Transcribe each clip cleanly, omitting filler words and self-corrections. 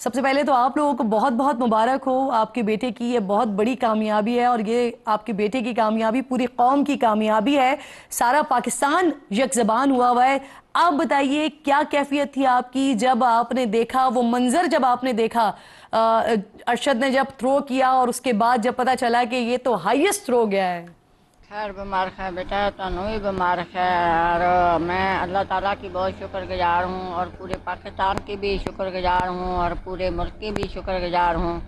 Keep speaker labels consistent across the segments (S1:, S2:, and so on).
S1: سب سے پہلے تو آپ لوگوں کو بہت بہت مبارک ہو، آپ کے بیٹے کی یہ بہت بڑی کامیابی ہے، اور یہ آپ کے بیٹے کی کامیابی پوری قوم کی کامیابی ہے، سارا پاکستان یک زبان ہوا ہے۔ آپ بتائیے کیا کیفیت تھی آپ کی جب آپ نے دیکھا وہ منظر، جب آپ نے دیکھا ارشد نے جب تھرو کیا، اور اس کے بعد جب پتا چلا کہ یہ تو ہائیسٹ تھرو گیا ہے؟
S2: خیر مبارک ہے بیٹا، تنوع بھی مبارک ہے، اور میں اللہ تعالیٰ کی بہت شکر گزار ہوں، اور پورے پاکستان کی بھی شکر گزار ہوں، اور پورے ملک کی بھی شکر گزار ہوں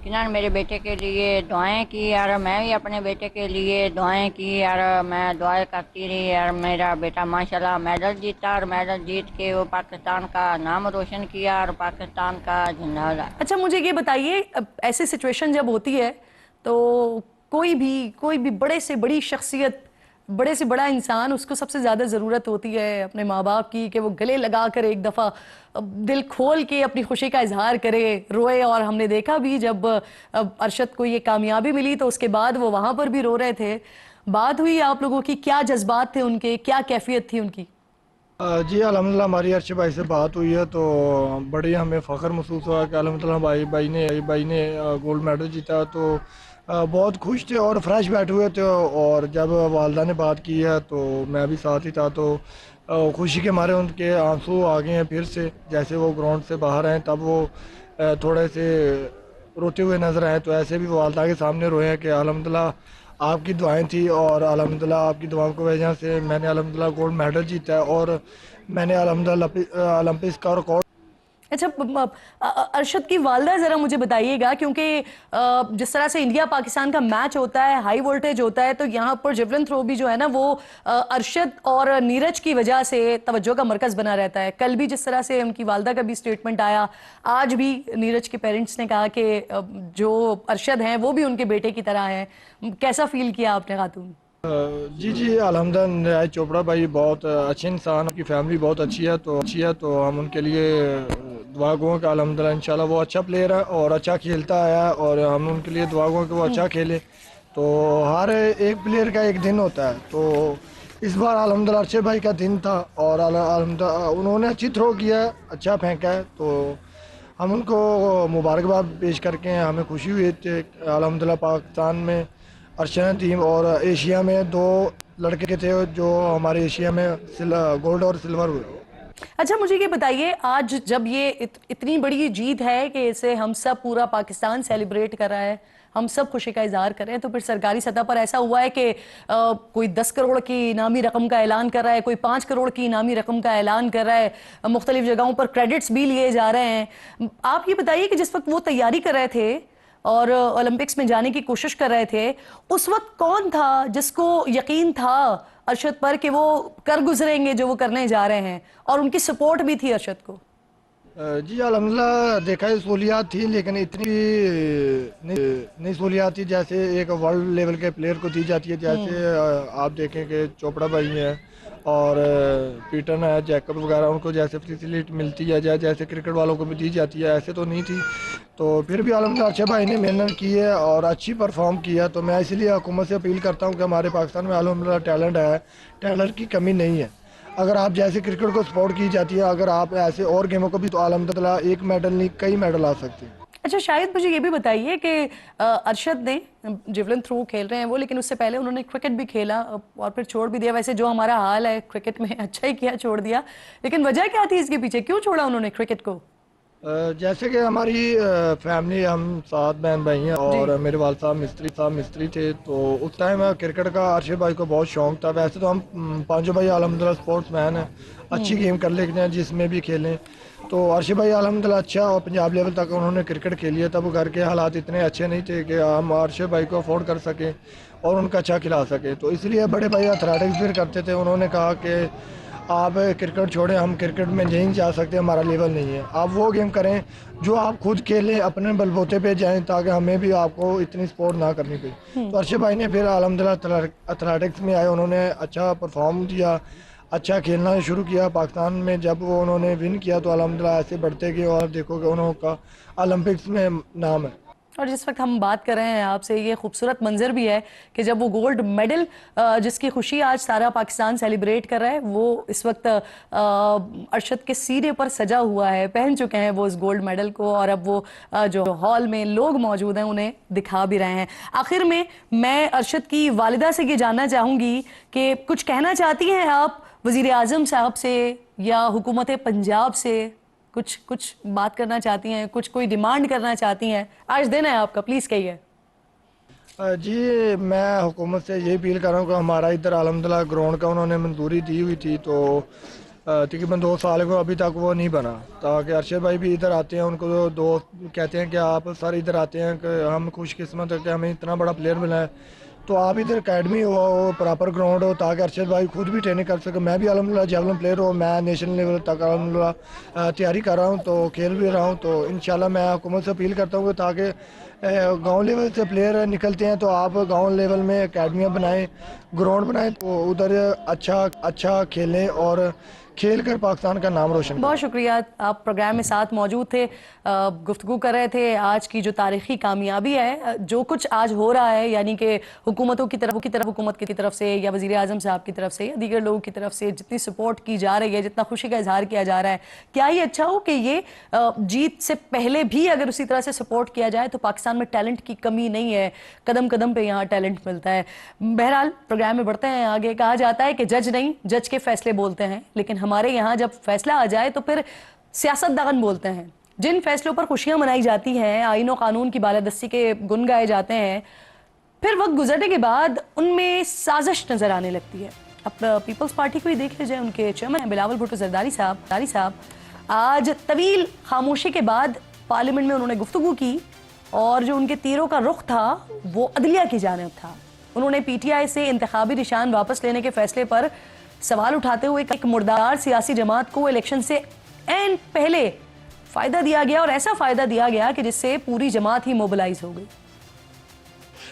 S2: کنان میرے بیٹے کے لیے دعائیں کی، اور میں بھی اپنے بیٹے کے لیے دعائیں کی، اور میں دعائیں کرتی رہی، اور میرا بیٹا ماشاءاللہ میڈل جیتا، اور میڈل جیت کے وہ پاکستان کا نام روشن کیا، اور پاکستان کا جھنڈا لہرایا۔
S1: اچھا مجھے یہ بتائیے، ایسی سچویشن جب ہوتی ہے تو کوئی بھی بڑے سے بڑی شخصیت، بڑے سے بڑا انسان، اس کو سب سے زیادہ ضرورت ہوتی ہے اپنے ماں باپ کی کہ وہ گلے لگا کر ایک دفعہ دل کھول کے اپنی خوشی کا اظہار کرے، روئے، اور ہم نے دیکھا بھی جب ارشد کو یہ کامیابی ملی تو اس کے بعد وہ وہاں پر بھی رو رہے تھے۔ بات ہوئی آپ لوگوں کی، کیا جذبات تھے ان کے، کیا کیفیت تھی ان کی؟
S3: جی الحمدللہ ہماری ارشد بھائی سے بات ہوئی ہے تو بڑی ہمیں فخر محسوس ہوا کہ الحمدللہ بھائی نے گولڈ میڈل جیتا، تو بہت خوش تھے اور فریش بیٹھے ہوئے تھے، اور جب والدہ نے بات کی ہے تو میں بھی ساتھ ہی تھا، تو خوشی کے مارے ان کے آنسو آ گئے ہیں پھر سے، جیسے وہ گراؤنڈ سے باہر آئے تب وہ تھوڑے سے روتے ہوئے نظر آئے، تو ایسے بھی والدہ کے سامنے روئے ہیں کہ الحمدللہ آپ کی دعائیں تھی، اور الحمدللہ آپ کی دعاؤں کی وجہ سے میں نے الحمدللہ گولڈ میڈل جیتا ہے، اور میں نے الحمدللہ اولمپکس کا ریکارڈ۔
S1: اچھا ارشد کی والدہ ذرا مجھے بتائیے گا، کیونکہ جس طرح سے انڈیا پاکستان کا میچ ہوتا ہے، ہائی وولٹیج ہوتا ہے، تو یہاں پر جیولن تھرو بھی جو ہے نا وہ ارشد اور نیرج کی وجہ سے توجہ کا مرکز بنا رہتا ہے۔ کل بھی جس طرح سے ان کی والدہ کا بھی سٹیٹمنٹ آیا، آج بھی نیرج کے پیرنٹس نے کہا کہ جو ارشد ہیں وہ بھی ان کے بیٹے کی طرح ہیں۔ کیسا فیل کیا آپ نے خاتون؟
S3: جی الحمدللہ نیرج چوپڑا بھائی بہت اچھے انسان، ان کی فیملی بہت اچھی ہے، تو ہم ان کے لیے دعا گو کہ الحمدللہ انشاءاللہ وہ اچھا پلیئر ہے اور اچھا کھیلتا ہے، اور ہم ان کے لیے دعا گو کہ وہ اچھا کھیلے۔ تو ہر ایک پلیئر کا ایک دن ہوتا ہے، تو اس بار الحمدللہ ارشد بھائی کا دن تھا، اور الحمدللہ انہوں نے اچھی تھرو کیا ہے، اچھا پھینکا ہے، تو ہم ان کو مبارکباد پیش کر کے ہمیں خوشی ہوئی تھی۔ الحمدللہ پاکستان میں ارشد ٹیم اور ایشیا میں دو لڑکے تھے جو ہمارے ایشیا میں گولڈ اور سلور ہوئے۔
S1: اچھا مجھے یہ بتائیے، آج جب یہ اتنی بڑی جیت ہے کہ اسے ہم سب پورا پاکستان سیلیبریٹ کر رہا ہے، ہم سب خوشی کا اظہار کر رہے ہیں، تو پھر سرکاری سطح پر ایسا ہوا ہے کہ کوئی 10 کروڑ کی انعامی رقم کا اعلان کر رہا ہے، کوئی 5 کروڑ کی انعامی رقم کا اعلان کر رہا ہے، مختلف جگہوں پر کریڈٹس بھی لیے جا رہے ہیں۔ آپ یہ بتائیے کہ جس وقت وہ تیاری کر رہے تھے اور اولمپکس میں جانے کی کوشش کر رہے تھے، اس وقت کون تھا جس کو یقین تھا ارشد پر کہ وہ کر گزریں گے جو وہ کرنے جا رہے ہیں، اور ان کی سپورٹ بھی تھی ارشد کو؟
S3: جی الحمدللہ دیکھا ہے سہولیات تھی، لیکن اتنی نہیں سہولیات تھی جیسے ایک ورلڈ لیول کے پلیئر کو دی جاتی ہے، جیسے آپ دیکھیں کہ چوپڑا بھائی ہیں اور پیٹن ہے، جیکب وغیرہ، ان کو جیسے فیسیلیٹی ملتی ہے جیسے کرکٹ والوں کو بھی دی جاتی ہے، ایسے تو نہیں تھی۔ تو پھر بھی الحمدللہ ارشد بھائی نے محنت کی ہے اور اچھی پرفارم کیا، تو میں اسی لیے حکومت سے اپیل کرتا ہوں کہ ہمارے پاکستان میں الحمدللہ ٹیلنٹ ہے، ٹیلنٹ کی کمی نہیں ہے۔ اگر آپ جیسے کرکٹ کو سپورٹ کی جاتی ہے، اگر آپ ایسے اور گیموں کو بھی، تو الحمدللہ ایک میڈل نہیں کئی میڈل آ سکتے ہیں۔
S1: اچھا شاید مجھے یہ بھی بتائیے کہ ارشد نے جیولن تھرو کھیل رہے ہیں وہ، لیکن اس سے پہلے انہوں نے کرکٹ بھی کھیلا اور پھر چھوڑ بھی دیا۔ ویسے جو ہمارا حال ہے کرکٹ میں، اچھا ہی کیا چھوڑ دیا، لیکن وجہ کیا تھی اس کے پیچھے، کیوں چھوڑا انہوں نے کرکٹ کو؟
S3: جیسے کہ ہماری فیملی، ہم 7 بہن بھائی ہیں، اور میرے والد صاحب مستری تھے، تو اس ٹائم کرکٹ کا ارشد بھائی کو بہت شوق تھا۔ ویسے تو ہم پانچوں بھائی الحمدللہ سپورٹس مین ہیں، اچھی گیم کر لیتے ہیں جس میں بھی کھیلیں، تو ارشد بھائی الحمدللہ اچھا، اور پنجاب لیول تک انہوں نے کرکٹ کھیلی ہے، تب گھر کے حالات اتنے اچھے نہیں تھے کہ ہم ارشد بھائی کو افورڈ کر سکیں اور ان کا اچھا کھلا سکیں، تو اس لیے بڑے بھائی ایتھلیٹکس بھی کرتے تھے، انہوں نے کہا کہ آپ کرکٹ چھوڑیں، ہم کرکٹ میں نہیں جا سکتے، ہمارا لیول نہیں ہے، آپ وہ گیم کریں جو آپ خود کھیلیں، اپنے بل بوتے پہ جائیں، تاکہ ہمیں بھی آپ کو اتنی سپورٹ نہ کرنی پڑے۔ تو ارشد بھائی نے پھر الحمدللہ ایتھلیٹکس میں آئے، انہوں نے اچھا پرفارم کیا، اچھا کھیلنا شروع کیا پاکستان میں۔ جب وہ انہوں نے ون کیا تو الحمدللہ ایسے بڑھتے گئے، اور دیکھو کہ انہوں کا اولمپکس میں نام ہے۔
S1: اور جس وقت ہم بات کر رہے ہیں آپ سے یہ خوبصورت منظر بھی ہے کہ جب وہ گولڈ میڈل جس کی خوشی آج سارا پاکستان سیلیبریٹ کر رہا ہے وہ اس وقت ارشد کے سینے پر سجا ہوا ہے, پہن چکے ہیں وہ اس گولڈ میڈل کو, اور اب وہ جو ہال میں لوگ موجود ہیں انہیں دکھا بھی رہے ہیں. آخر میں ارشد کی والدہ سے یہ جاننا چاہوں گی کہ کچھ کہنا چاہتی ہیں آپ وزیر اعظم صاحب سے یا حکومت پنجاب سے, کچھ بات کرنا چاہتی ہیں, کوئی ڈیمانڈ کرنا چاہتی ہیں؟ آج دن ہے آپ کا, پلیز کہیے.
S3: جی میں حکومت سے یہ اپیل کر رہا ہوں کہ ہمارا ادھر الحمدللہ گراؤنڈ کا انہوں نے منظوری دی ہوئی تھی, تو تقریباً 2 سال کو ابھی تک وہ نہیں بنا, تاکہ ارشد بھائی بھی ادھر آتے ہیں, ان کو دوست کہتے ہیں کہ آپ سر ادھر آتے ہیں کہ ہم خوش قسمت ہے کہ ہمیں اتنا بڑا پلیئر ملا ہے, تو آپ ادھر اکیڈمی ہو, پراپر گراؤنڈ ہو, تاکہ ارشد بھائی خود بھی ٹریننگ کر سکے. میں بھی الحمدللہ جیولن پلیئر ہوں, میں نیشنل لیول تک الحمدللہ تیاری کر رہا ہوں, تو کھیل بھی رہا ہوں. تو انشاءاللہ میں حکومت سے اپیل کرتا ہوں کہ تاکہ گاؤں لیول سے پلیئر نکلتے ہیں تو آپ گاؤں لیول میں اکیڈمیاں بنائیں, گراؤنڈ بنائیں, تو ادھر اچھا کھیلیں اور کھیل کر پاکستان کا نام روشن کریں.
S1: بہت شکریہ, آپ پروگرام میں ساتھ موجود تھے, گفتگو کر رہے تھے آج کی جو تاریخی کامیابی ہے, جو کچھ آج ہو رہا ہے, یعنی کہ حکومتوں کی طرف حکومت کی طرف سے یا وزیر اعظم صاحب کی طرف سے یا دیگر لوگوں کی طرف سے جتنی سپورٹ کی جا رہی ہے, جتنا خوشی کا اظہار کیا جا رہا ہے, کیا ہی اچھا ہو کہ یہ جیت سے پہلے بھی اگر اسی طرح سے سپورٹ کیا جائے تو پاکستان میں ٹیلنٹ کی کمی نہیں ہے, قدم قدم پہ یہاں ٹیلنٹ ملتا ہے. بہرحال پروگرام میں بڑھتے ہیں آگے. کہا جاتا ہے کہ جج نہیں, جج کے فیصلے بولتے ہیں, لیکن ہمارے یہاں جب فیصلہ آ جائے تو پھر سیاست دان بولتے ہیں. جن فیصلوں پر خوشیاں منائی جاتی ہیں, آئین و قانون کی بالادستی کے گن گائے جاتے ہیں, پھر وقت گزرنے کے بعد ان میں سازش نظر آنے لگتی ہے. اب پیپلز پارٹی کو ہی دیکھ لیجئے, ان کے چیئرمین ہیں بلاول بھٹو زرداری صاحب, آج طویل خاموشی کے بعد پارلیمنٹ میں انہوں نے گفتگو کی, اور جو ان کے تیروں کا رخ تھا وہ عدلیہ کی جانب تھا. انہوں نے پی ٹی آئی سے انتخابی نشان واپس لینے کے فیصلے پر سوال اٹھاتے ہوئے ایک مردار سیاسی جماعت کو الیکشن سے این پہلے فائدہ دیا گیا, اور ایسا فائدہ دیا گیا کہ جس سے پوری جماعت ہی موبلائز ہو گئی.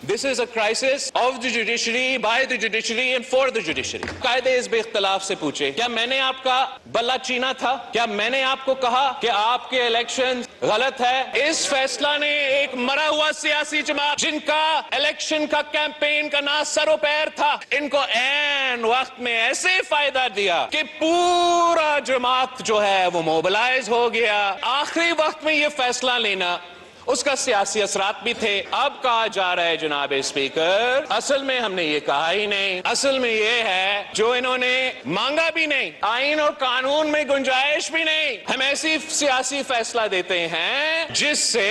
S4: This is a crisis of the judiciary, by the judiciary and for the judiciary. قاعدے اس بے اختلاف سے پوچھے, کیا میں نے آپ کا بلا چینا تھا؟ کیا میں نے آپ کو کہا کہ آپ کے الیکشن غلط ہے؟ اس فیصلہ نے ایک مرا ہوا سیاسی جماعت جن کا الیکشن کا کیمپین کا نہ سر و پیر تھا, ان کو این وقت میں ایسے فائدہ دیا کہ پورا جماعت جو ہے وہ موبلائز ہو گیا. آخری وقت میں یہ فیصلہ لینا, اس کا سیاسی اثرات بھی تھے. اب کہا جا رہا ہے جناب اسپیکر, اصل میں ہم نے یہ کہا ہی نہیں, اصل میں یہ ہے جو انہوں نے مانگا بھی نہیں, آئین اور قانون میں گنجائش بھی نہیں, ہم ایسی سیاسی فیصلہ دیتے ہیں جس سے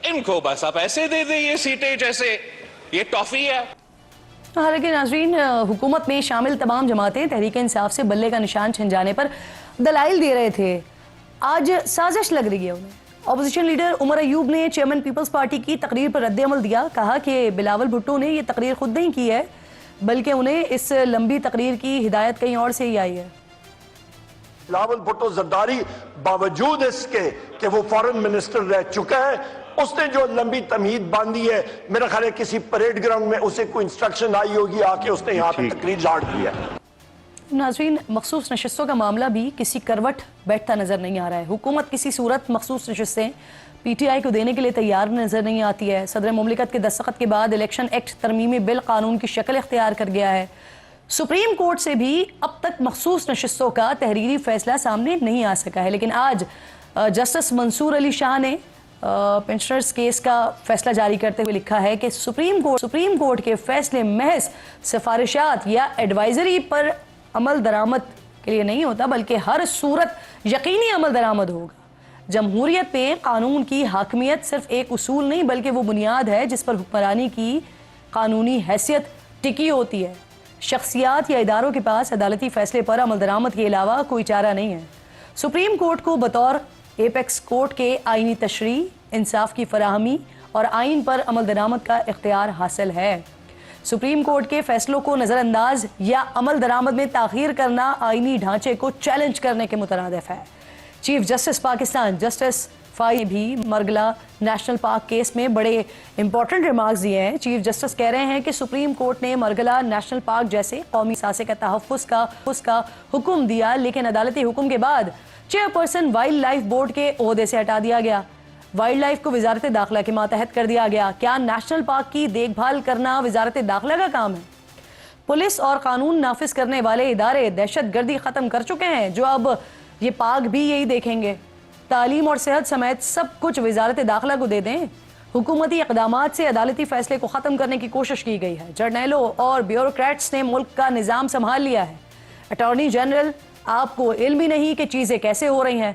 S4: ان کو بس آپ ایسے دے دیں یہ سیٹیں جیسے یہ ٹافی ہے.
S1: حالانکہ ناظرین, حکومت میں شامل تمام جماعتیں تحریک انصاف سے بلے کا نشان چھن جانے پر دلائل دے رہے تھے, آج سازش لگ رہی ہے انہیں. اپوزیشن لیڈر عمر ایوب نے چیئرمین پیپلز پارٹی کی تقریر پر رد عمل دیا, کہا کہ بلاول بھٹو نے یہ تقریر خود نہیں کی ہے بلکہ انہیں اس لمبی تقریر کی ہدایت کہیں اور سے ہی آئی ہے.
S5: بلاول بھٹو زرداری باوجود اس کے کہ وہ فارن منسٹر رہ چکا ہے, اس نے جو لمبی تمہید باندھی ہے, میرا خیال ہے کسی پریڈ گراؤنڈ میں اسے کوئی انسٹرکشن آئی ہوگی, آ کے اس نے یہاں پہ تقریر جھاڑ دی ہے.
S1: ناظرین, مخصوص نشستوں کا معاملہ بھی کسی کروٹ بیٹھتا نظر نہیں آ رہا ہے. حکومت کسی صورت مخصوص نشستیں پی ٹی آئی کو دینے کے لیے تیار نظر نہیں آتی ہے. صدر مملکت کے دستخط کے بعد الیکشن ایکٹ ترمیمی بل قانون کی شکل اختیار کر گیا ہے. سپریم کورٹ سے بھی اب تک مخصوص نشستوں کا تحریری فیصلہ سامنے نہیں آ سکا ہے, لیکن آج جسٹس منصور علی شاہ نے پینشنرز کیس کا فیصلہ جاری کرتے ہوئے لکھا ہے کہ سپریم کورٹ کے فیصلے محض سفارشات یا ایڈوائزری پر عمل درآمد کے لیے نہیں ہوتا, بلکہ ہر صورت یقینی عمل درآمد ہوگا. جمہوریت میں قانون کی حاکمیت صرف ایک اصول نہیں بلکہ وہ بنیاد ہے جس پر حکمرانی کی قانونی حیثیت ٹکی ہوتی ہے. شخصیات یا اداروں کے پاس عدالتی فیصلے پر عمل درآمد کے علاوہ کوئی چارہ نہیں ہے. سپریم کورٹ کو بطور ایپیکس کورٹ کے آئینی تشریح, انصاف کی فراہمی اور آئین پر عمل درآمد کا اختیار حاصل ہے. سپریم کورٹ کے فیصلوں کو نظر انداز یا عمل درآمد میں تاخیر کرنا آئینی ڈھانچے کو چیلنج کرنے کے مترادف ہے. چیف جسٹس پاکستان جسٹس فائی نے بھی مرگلا نیشنل پارک کیس میں بڑے امپورٹنٹ ریمارکس دیے ہیں. چیف جسٹس کہہ رہے ہیں کہ سپریم کورٹ نے مرگلا نیشنل پارک جیسے قومی ثاثے کا تحفظ کا حکم دیا, لیکن عدالتی حکم کے بعد چیئرپرسن وائلڈ لائف بورڈ کے عہدے سے ہٹا دیا گیا. وائلڈ لائف کو وزارت داخلہ کے ماتحت کر دیا گیا. کیا نیشنل پارک کی دیکھ بھال کرنا وزارت داخلہ کا کام ہے؟ پولیس اور قانون نافذ کرنے والے ادارے دہشت گردی ختم کر چکے ہیں جو اب یہ پاک بھی یہی دیکھیں گے. تعلیم اور صحت سمیت سب کچھ وزارت داخلہ کو دے دیں. حکومتی اقدامات سے عدالتی فیصلے کو ختم کرنے کی کوشش کی گئی ہے. جرنیلوں اور بیوروکریٹس نے ملک کا نظام سنبھال لیا ہے. اٹارنی جنرل آپ کو علم ہی نہیں کہ چیزیں کیسے ہو رہی ہیں.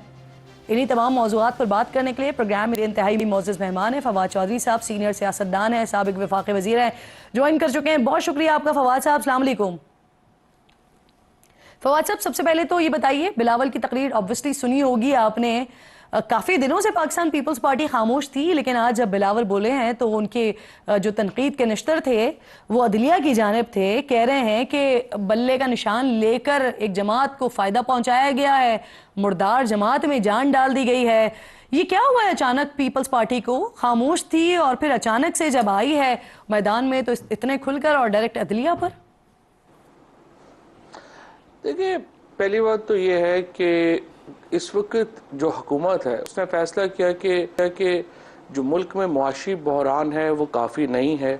S1: انہی تمام موضوعات پر بات کرنے کے لیے پروگرام میں انتہائی معزز مہمان ہیں. فواد چودھری صاحب سینئر سیاستدان ہیں, سابق وفاقی وزیر ہیں, جوائن کر چکے ہیں. بہت شکریہ آپ کا فواد صاحب. السلام علیکم. فواد صاحب, سب سے پہلے تو یہ بتائیے, بلاول کی تقریر obviously سنی ہوگی آپ نے. کافی دنوں سے پاکستان پیپلز پارٹی خاموش تھی, لیکن آج جب بلاول بولے ہیں تو ان کے جو تنقید کے نشتر تھے وہ عدلیہ کی جانب تھے. کہہ رہے ہیں کہ بلے کا نشان لے کر ایک جماعت کو فائدہ پہنچایا گیا ہے, مردار جماعت میں جان ڈال دی گئی ہے. یہ کیا ہوا ہے اچانک پیپلز پارٹی کو؟ خاموش تھی اور پھر اچانک سے جب آئی ہے میدان میں تو اتنے کھل کر اور ڈائریکٹ عدلیہ پر.
S6: دیکھیے, پہلی بات تو یہ ہے کہ اس وقت جو حکومت ہے اس نے فیصلہ کیا کہ جو ملک میں معاشی بحران ہے وہ کافی نہیں ہے,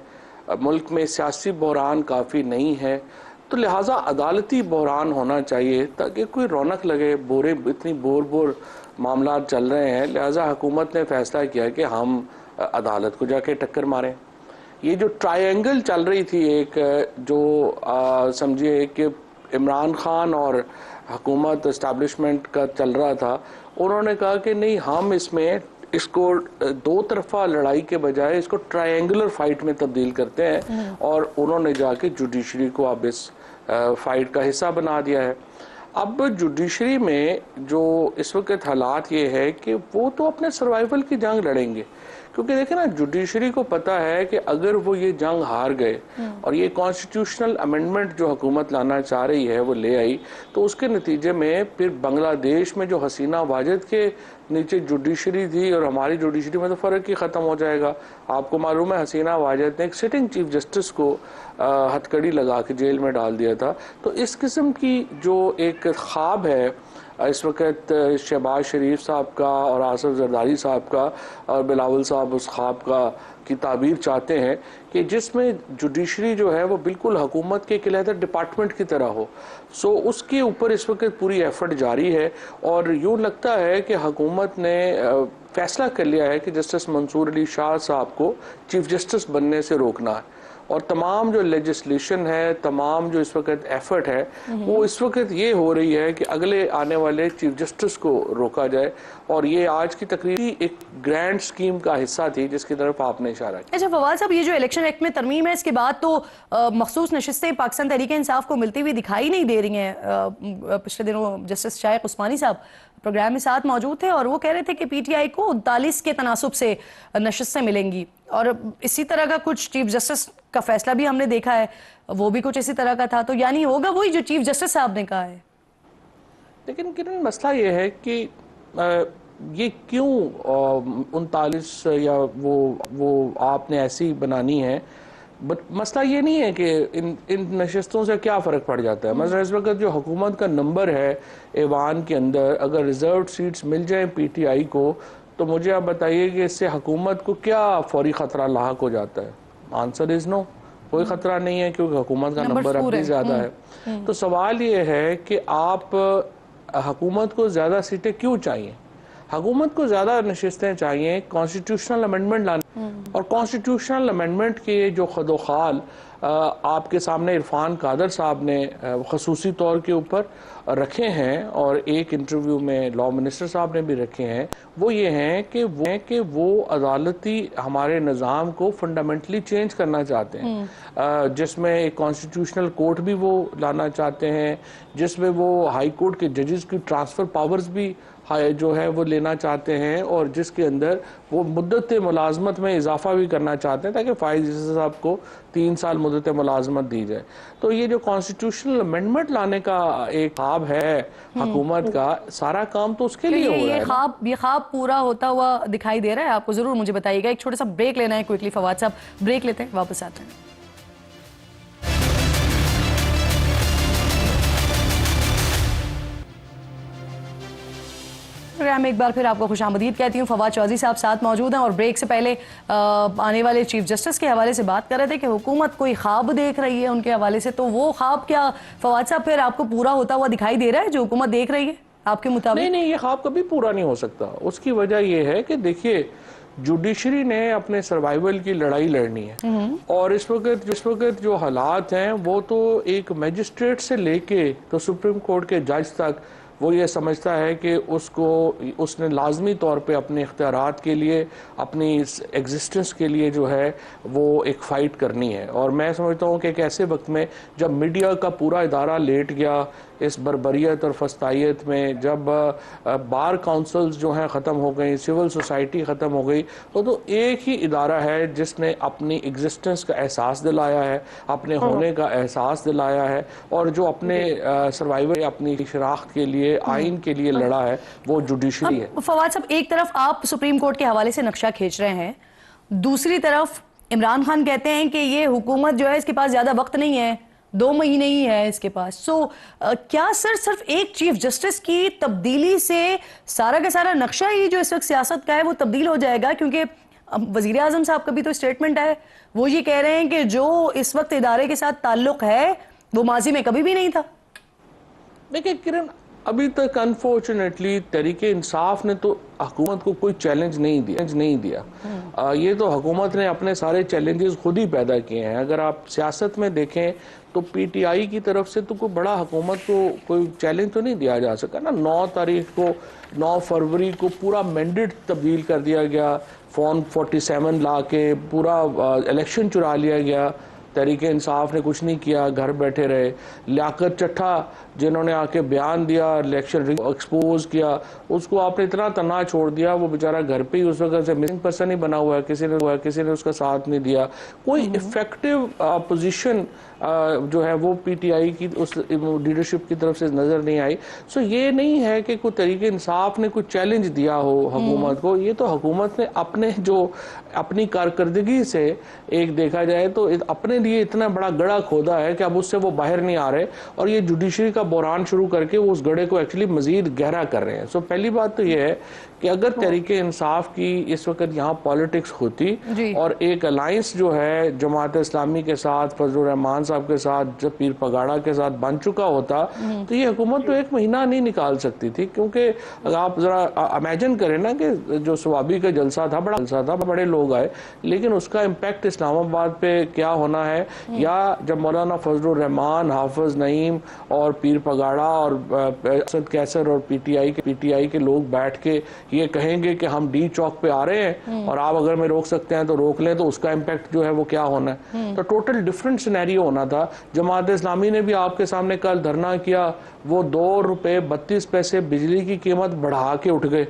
S6: ملک میں سیاسی بحران کافی نہیں ہے, تو لہٰذا عدالتی بحران ہونا چاہیے تاکہ کوئی رونق لگے. اتنی بور معاملات چل رہے ہیں, لہٰذا حکومت نے فیصلہ کیا کہ ہم عدالت کو جا کے ٹکر ماریں. یہ جو ٹرائنگل چل رہی تھی ایک, جو سمجھیے کہ عمران خان اور حکومت اسٹیبلشمنٹ کا چل رہا تھا, انہوں نے کہا کہ نہیں, ہم اس کو دو طرفہ لڑائی کے بجائے اس کو ٹرائنگولر فائٹ میں تبدیل کرتے ہیں, اور انہوں نے جا کے جوڈیشری کو اب اس فائٹ کا حصہ بنا دیا ہے. اب جوڈیشری میں جو اس وقت حالات یہ ہے کہ وہ تو اپنے سروائیول کی جنگ لڑیں گے, کیونکہ دیکھیں نا, جوڈیشری کو پتا ہے کہ اگر وہ یہ جنگ ہار گئے اور یہ کانسٹیٹیوشنل امینڈمنٹ جو حکومت لانا چاہ رہی ہے وہ لے آئی, تو اس کے نتیجے میں پھر بنگلہ دیش میں جو حسینہ واجد کے نیچے جوڈیشری تھی اور ہماری جوڈیشری میں تو فرق ہی ختم ہو جائے گا. آپ کو معلوم ہے حسینہ واجد نے ایک سٹنگ چیف جسٹس کو ہتھکڑی لگا کے جیل میں ڈال دیا تھا. تو اس قسم کی جو ایک خواب ہے اس وقت شہباز شریف صاحب کا اور آصف زرداری صاحب کا اور بلاول صاحب اس خواب کی تعبیر چاہتے ہیں کہ جس میں جوڈیشری جو ہے وہ بالکل حکومت کے ایک علیحدہ ڈپارٹمنٹ کی طرح ہو. سو اس کے اوپر اس وقت پوری ایفرٹ جاری ہے, اور یوں لگتا ہے کہ حکومت نے فیصلہ کر لیا ہے کہ جسٹس منصور علی شاہ صاحب کو چیف جسٹس بننے سے روکنا ہے, اور تمام جو لیجسلیشن ہے, تمام جو اس وقت ایفرٹ ہے وہ اس وقت یہ ہو رہی ہے کہ اگلے آنے والے چیف جسٹس کو روکا جائے. اور یہ آج کی تقریر ایک گرینڈ سکیم کا حصہ تھی جس کی طرف آپ نے اشارہ کیا.
S1: اچھا فواد صاحب, یہ جو الیکشن ایکٹ میں ترمیم ہے اس کے بعد تو مخصوص نشستیں پاکستان تحریک انصاف کو ملتی ہوئی دکھائی نہیں دے رہی ہیں. پچھلے دنوں جسٹس شائق عثمانی صاحب پروگرام میں ساتھ موجود تھے اور وہ کہہ رہے تھے کہ پی ٹی آئی کو 39 کے تناسب سے نشستیں ملیں گی, اور اسی طرح کا کچھ چیف جسٹس کا فیصلہ بھی ہم نے دیکھا ہے, وہ بھی کچھ اسی طرح کا تھا. تو یعنی ہوگا وہی جو چیف جسٹس صاحب نے کہا ہے.
S6: لیکن مسئلہ یہ ہے کہ یہ کیوں 39 یا وہ آپ نے ایسی بنانی ہے. مسئلہ یہ نہیں ہے کہ ان نشستوں سے کیا فرق پڑ جاتا ہے. مثلا اس وقت جو حکومت کا نمبر ہے ایوان کے اندر, اگر ریزروڈ سیٹس مل جائیں پی ٹی آئی کو, تو مجھے آپ بتائیے کہ اس سے حکومت کو کیا فوری خطرہ لاحق ہو جاتا ہے. آنسر از نو, کوئی خطرہ نہیں ہے کیونکہ حکومت کا نمبر اب بھی زیادہ ہے. تو سوال یہ ہے کہ آپ حکومت کو زیادہ سیٹیں کیوں چاہیے؟ حکومت کو زیادہ نشستیں چاہیے کانسٹیٹیوشنل امینڈمنٹ لانے, اور کانسٹیٹیوشنل امینڈمنٹ کے جو خد و خال آپ کے سامنے عرفان قادر صاحب نے خصوصی طور کے اوپر رکھے ہیں اور ایک انٹرویو میں لاء منسٹر صاحب نے بھی رکھے ہیں, وہ یہ ہیں کہ وہ عدالتی ہمارے نظام کو فنڈامنٹلی چینج کرنا چاہتے ہیں, جس میں ایک کانسٹیٹیوشنل کورٹ بھی وہ لانا چاہتے ہیں, جس میں وہ ہائی کورٹ کے ججز کی ٹرانسفر پاورز بھی جو ہے وہ لینا چاہتے ہیں, اور جس کے اندر وہ مدت ملازمت میں اضافہ بھی کرنا چاہتے ہیں تاکہ فائز صاحب کو 3 سال مدت ملازمت دی جائے. تو یہ جو کانسٹیٹیوشنل امینڈمنٹ لانے کا ایک خواب ہے حکومت کا, سارا کام تو اس کے لیے ہو رہا ہے.
S1: یہ خواب پورا ہوتا ہوا دکھائی دے رہا ہے آپ کو؟ ضرور مجھے بتائیے گا. ایک چھوٹا سا بریک لینا ہے کوئکلی فواد صاحب, بریک لیتے ہیں, واپس آتے ہیں. پروگرام میں ایک بار پھر آپ کو خوش آمدید کہتی ہوں. فواد چودھری صاحب ساتھ موجود ہیں اور بریک سے پہلے آنے والے چیف جسٹس کے حوالے سے بات کر رہے تھے کہ حکومت کوئی خواب دیکھ رہی ہے ان کے حوالے سے. تو وہ خواب کیا فواد صاحب پھر آپ کو پورا ہوتا ہوا دکھائی دے رہا ہے جو حکومت دیکھ رہی ہے آپ کے مطابق؟
S6: نہیں، یہ خواب کبھی پورا نہیں ہو سکتا. اس کی وجہ یہ ہے کہ دیکھیے جوڈیشری نے اپنے سروائیول کی لڑائی لڑنی ہے اور اس وقت جو حالات ہیں وہ تو ایک میجسٹریٹ سے لے کے تو سپریم کورٹ کے جج تک وہ یہ سمجھتا ہے کہ اس نے لازمی طور پہ اپنے اختیارات کے لیے اپنی ایگزسٹنس کے لیے جو ہے وہ ایک فائٹ کرنی ہے. اور میں سمجھتا ہوں کہ ایک ایسے وقت میں جب میڈیا کا پورا ادارہ لیٹ گیا اس بربریت اور فسطائیت میں، جب بار کاؤنسلز جو ہیں ختم ہو گئی، سول سوسائٹی ختم ہو گئی، تو ایک ہی ادارہ ہے جس نے اپنی ایگزسٹنس کا احساس دلایا ہے، اپنے ہونے کا احساس دلایا ہے، اور جو اپنے سروائیول اپنی شناخت کے لیے آئین کے لیے لڑا ہے وہ جوڈیشری ہے.
S1: فواد صاحب ایک طرف آپ سپریم کورٹ کے حوالے سے نقشہ کھینچ رہے ہیں، دوسری طرف عمران خان کہتے ہیں کہ یہ حکومت جو ہے اس کے پاس زیادہ وقت نہیں ہے، 2 مہینے ہی ہے اس کے پاس. سو کیا سر صرف ایک چیف جسٹس کی تبدیلی سے سارا کا سارا نقشہ ہی جو اس وقت سیاست کا ہے وہ تبدیل ہو جائے گا؟ کیونکہ وزیر اعظم صاحب کا بھی تو اسٹیٹمنٹ ہے، وہ یہ کہہ رہے ہیں کہ جو اس وقت ادارے کے ساتھ تعلق ہے وہ ماضی میں کبھی بھی نہیں تھا.
S6: دیکھیں کرن، ابھی تک انفارچونیٹلی تحریک انصاف نے تو حکومت کو کوئی چیلنج نہیں دیا. یہ تو حکومت نے اپنے سارے چیلنجز خود ہی پیدا کیے ہیں. اگر آپ سیاست میں دیکھیں تو پی ٹی آئی کی طرف سے تو کوئی بڑا حکومت کو کوئی چیلنج تو نہیں دیا جا سکا نا. 9 فروری کو پورا مینڈیٹ تبدیل کر دیا گیا، فون 47 لا کے پورا الیکشن چرا لیا گیا. تحریک انصاف نے کچھ نہیں کیا، گھر بیٹھے رہے. لیاقت چٹھا جنہوں نے آ کے بیان دیا، الیکشن ایکسپوز کیا، اس کو آپ نے اتنا تنہا چھوڑ دیا، وہ بیچارہ گھر پہ ہی اس وقت سے مسنگ پرسن ہی بنا ہوا ہے، کسی نے اس کا ساتھ نہیں دیا. کوئی افیکٹو اپوزیشن جو ہے وہ پی ٹی آئی کی اس لیڈرشپ کی طرف سے نظر نہیں آئی. سو یہ نہیں ہے کہ کوئی تحریک انصاف نے کوئی چیلنج دیا ہو حکومت کو. یہ تو حکومت نے اپنی کارکردگی سے ایک دیکھا جائے تو اپنے لیے اتنا بڑا گڑھا کھودا ہے کہ اب اس سے وہ باہر نہیں آ رہے، اور یہ جوڈیشری کا بحران شروع کر کے وہ اس گڑھے کو ایکچولی مزید گہرا کر رہے ہیں. سو پہلی بات تو یہ ہے کہ اگر تحریک انصاف کی اس وقت یہاں پالیٹکس ہوتی اور ایک الائنس جو ہے جماعت اسلامی کے ساتھ، فضل الرحمان صاحب کے ساتھ، جب پیر پگاڑا کے ساتھ بن چکا ہوتا تو یہ حکومت تو 1 مہینہ نہیں نکال سکتی تھی. کیونکہ اگر آپ ذرا امیجن کریں نا کہ جو سوابی کا جلسہ تھا، بڑا جلسہ تھا، بڑے لوگ آئے، لیکن اس کا امپیکٹ اسلام آباد پہ کیا ہونا ہے. یا جب مولانا فضل الرحمان، حافظ نعیم اور پیر پگاڑا اور اسد کیسر اور پی ٹی آئی کے لوگ بیٹھ کے یہ کہیں گے کہ ہم ڈی چوک پہ آ رہے ہیں اور آپ اگر میں روک سکتے ہیں تو روک لیں، تو اس کا امپیکٹ جو ہے وہ کیا ہونا ہے. تو ٹوٹل ڈیفرنٹ سینیریو ہونا تھا. جماعت اسلامی نے بھی آپ کے سامنے کل دھرنا کیا، وہ 2 روپے 32 پیسے بجلی کی قیمت بڑھا کے اٹھ گئے.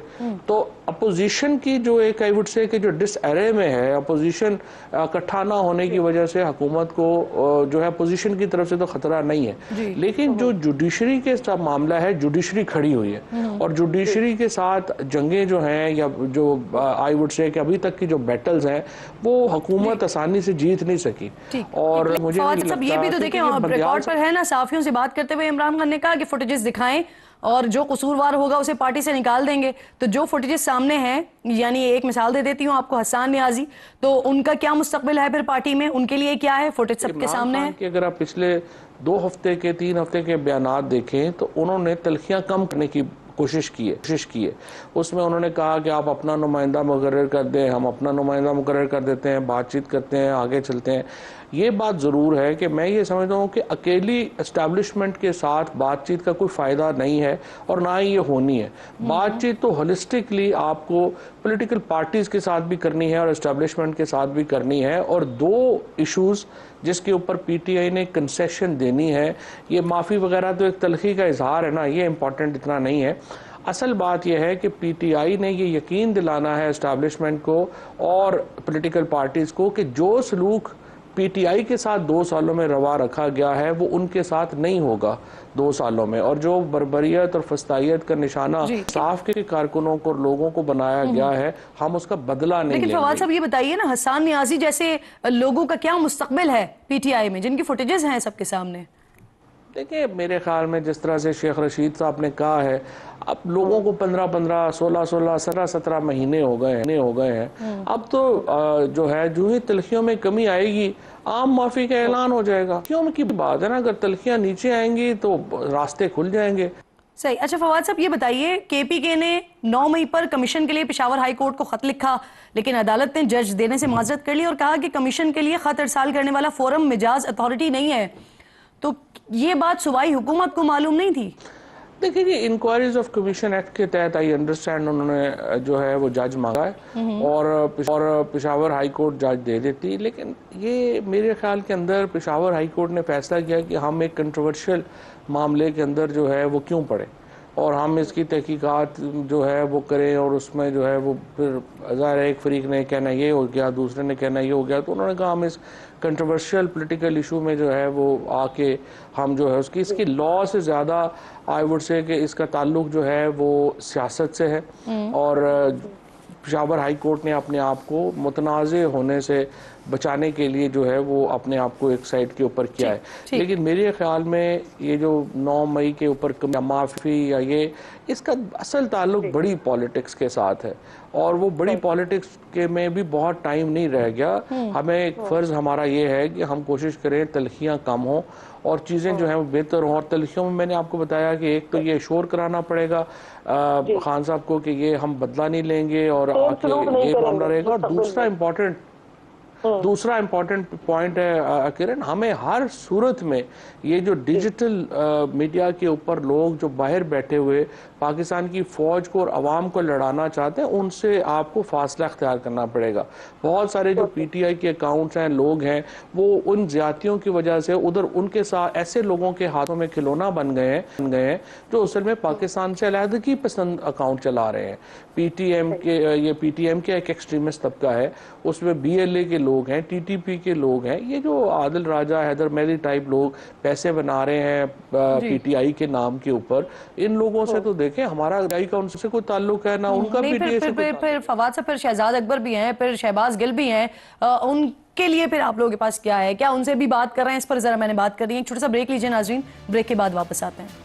S6: تو اپوزیشن کی جو ایک آئی وڈ سے کہ جو ڈس ایرے میں ہے، اپوزیشن اکٹھا نہ ہونے کی وجہ سے حکومت کو جو ہے اپوزیشن کی طرف سے تو خطرہ نہیں ہے. لیکن جو جوڈیشری کے ساتھ معاملہ ہے، جوڈیشری کھڑی ہوئی ہے، اور جوڈیشری کے ساتھ جنگیں جو ہیں یا جو آئی وڈ سے کہ ابھی تک کی جو بیٹلز ہیں وہ حکومت آسانی سے جیت نہیں سکی. اور مجھے
S1: یہ بھی تو دیکھیں ریکارڈ پر ہے نا، صحافیوں سے بات کرتے ہوئے عمران خان نے کہا کہ فوٹیجز دکھائیں اور جو قصوروار ہوگا اسے پارٹی سے نکال دیں گے. تو جو فوٹیجز سامنے ہیں، یعنی ایک مثال دے دیتی ہوں آپ کو، حسان نیازی، تو ان کا کیا مستقبل ہے پھر پارٹی میں؟ ان کے لیے کیا ہے؟ فوٹیج سب کے سامنے ہے.
S6: کہ اگر آپ پچھلے 2 ہفتے کے 3 ہفتے کے بیانات دیکھیں تو انہوں نے تلخیاں کم کرنے کی کوشش کی ہے. اس میں انہوں نے کہا کہ آپ اپنا نمائندہ مقرر کر دیں، ہم اپنا نمائندہ مقرر کر دیتے ہیں، بات چیت کرتے ہیں، آگے چلتے ہیں. یہ بات ضرور ہے کہ میں یہ سمجھتا ہوں کہ اکیلی اسٹیبلشمنٹ کے ساتھ بات چیت کا کوئی فائدہ نہیں ہے، اور نہ ہی یہ ہونی ہے. بات چیت تو ہولسٹکلی آپ کو پولیٹیکل پارٹیز کے ساتھ بھی کرنی ہے اور اسٹیبلشمنٹ کے ساتھ بھی کرنی ہے. اور 2 ایشوز جس کے اوپر پی ٹی آئی نے کنسیشن دینی ہے، یہ معافی وغیرہ تو ایک تلخی کا اظہار ہے نا، یہ امپورٹنٹ اتنا نہیں ہے. اصل بات یہ ہے کہ پی ٹی آئی نے یہ یقین دلانا ہے اسٹیبلشمنٹ کو اور پولیٹیکل پارٹیز کو کہ جو سلوک پی ٹی آئی کے ساتھ 2 سالوں میں روا رکھا گیا ہے وہ ان کے ساتھ نہیں ہوگا 2 سالوں میں. اور جو بربریت اور فسطائیت کا نشانہ صاف کے کارکنوں کو، لوگوں کو بنایا گیا ہے، ہم اس کا بدلہ نہیں لیں گے.
S1: لیکن فواد صاحب یہ بتائیے نا، حسان نیازی جیسے لوگوں کا کیا مستقبل ہے پی ٹی آئی میں، جن کی فوٹیجز ہیں سب کے سامنے؟
S6: دیکھیں میرے خیال میں جس طرح سے شیخ رشید صاحب نے کہا ہے اب لوگوں کو 15 16 17 مہینے ہو گئے ہیں اب تو جو ہے جو ہی تلخیوں میں کمی آئے گی عام معافی کا اعلان ہو جائے گا. کیوں کی بات ہے نا, اگر تلخیاں نیچے آئیں گی تو راستے کھل جائیں گے.
S1: صحیح. اچھا فواد صاحب یہ بتائیے, کے پی کے نے 9 مئی پر کمیشن کے لیے پشاور ہائی کورٹ کو خط لکھا, لیکن عدالت نے جج دینے سے معذرت کر لی اور کہا کہ کمیشن کے لیے خط ارسال کرنے والا فورم مجاز اتھارٹی نہیں ہے. تو یہ بات صوبائی حکومت کو معلوم نہیں تھی؟
S6: دیکھیں جی, انکوائریز آف کمیشن ایکٹ کے تحت آئی انڈرسٹینڈ انہوں نے جو ہے وہ جج مانگا ہے اور پشاور ہائی کورٹ جج دے دیتی, لیکن یہ میرے خیال کے اندر پشاور ہائی کورٹ نے فیصلہ کیا کہ ہم ایک کنٹروورشل معاملے کے اندر جو ہے وہ کیوں پڑے اور ہم اس کی تحقیقات جو ہے وہ کریں, اور اس میں جو ہے وہ پھر ظاہر ہے ایک فریق نے کہنا یہ ہو گیا, دوسرے نے کہنا یہ ہو گیا, تو انہوں نے کہا ہم اس کنٹروورشل پولیٹیکل ایشو میں جو ہے وہ آ کے ہم جو ہے اس کی لاء سے زیادہ آئی وڈ سے کہ اس کا تعلق جو ہے وہ سیاست سے ہے, اور پشاور ہائی کورٹ نے اپنے آپ کو متنازع ہونے سے بچانے کے لیے جو ہے وہ اپنے آپ کو ایک سائٹ کے اوپر کیا ہے. لیکن میرے خیال میں یہ جو 9 مئی کے اوپر معافی یا یہ اس کا اصل تعلق بڑی پالیٹکس کے ساتھ ہے, اور وہ بڑی پالیٹکس کے میں بھی بہت ٹائم نہیں رہ گیا. ہمیں ایک فرض ہمارا یہ ہے کہ ہم کوشش کریں تلخیاں کم ہوں اور چیزیں جو ہیں وہ بہتر ہوں, اور تلخیوں میں میں نے آپ کو بتایا کہ ایک تو یہ شور کرانا پڑے گا خان صاحب کو کہ یہ ہم بدلہ نہیں لیں گے اور یہ معاملہ رہے گا. اور دوسرا امپورٹنٹ پوائنٹ ہے کرن, ہمیں ہر صورت میں یہ جو ڈیجیٹل میڈیا کے اوپر لوگ جو باہر بیٹھے ہوئے پاکستان کی فوج کو اور عوام کو لڑانا چاہتے ہیں ان سے آپ کو فاصلہ اختیار کرنا پڑے گا. بہت سارے جو پی ٹی آئی کے اکاؤنٹس ہیں, لوگ ہیں, وہ ان زیادتیوں کی وجہ سے ادھر ان کے ساتھ ایسے لوگوں کے ہاتھوں میں کھلونا بن گئے ہیں جو اصل میں پاکستان سے علیحدگی پسند اکاؤنٹ چلا رہے ہیں. پی ٹی ایم کے ایک ایکسٹریمسٹ طبقہ ہے, اس میں بی ایل اے کے لوگ ہیں, ٹی ٹی پی کے لوگ ہیں, یہ جو عادل راجہ, حیدر مہدی ٹائپ لوگ پیسے بنا رہے ہیں پی ٹی آئی کے نام کے اوپر. ان لوگوں سے تو دیکھیں ہمارا کا ان سے کوئی تعلق ہے نہ ان کا پی ٹی آئی سے.
S1: پھر فواد صاحب, پھر شہزاد اکبر بھی ہیں, پھر شہباز گل بھی ہیں, ان کے لیے پھر آپ لوگوں کے پاس کیا ہے؟ کیا ان سے بھی بات کر رہے ہیں؟ اس پر ذرا میں نے بات کر رہی ہے. ایک چھوٹا سا بریک لیجئے ناظرین, بریک کے بعد واپس آتے ہیں.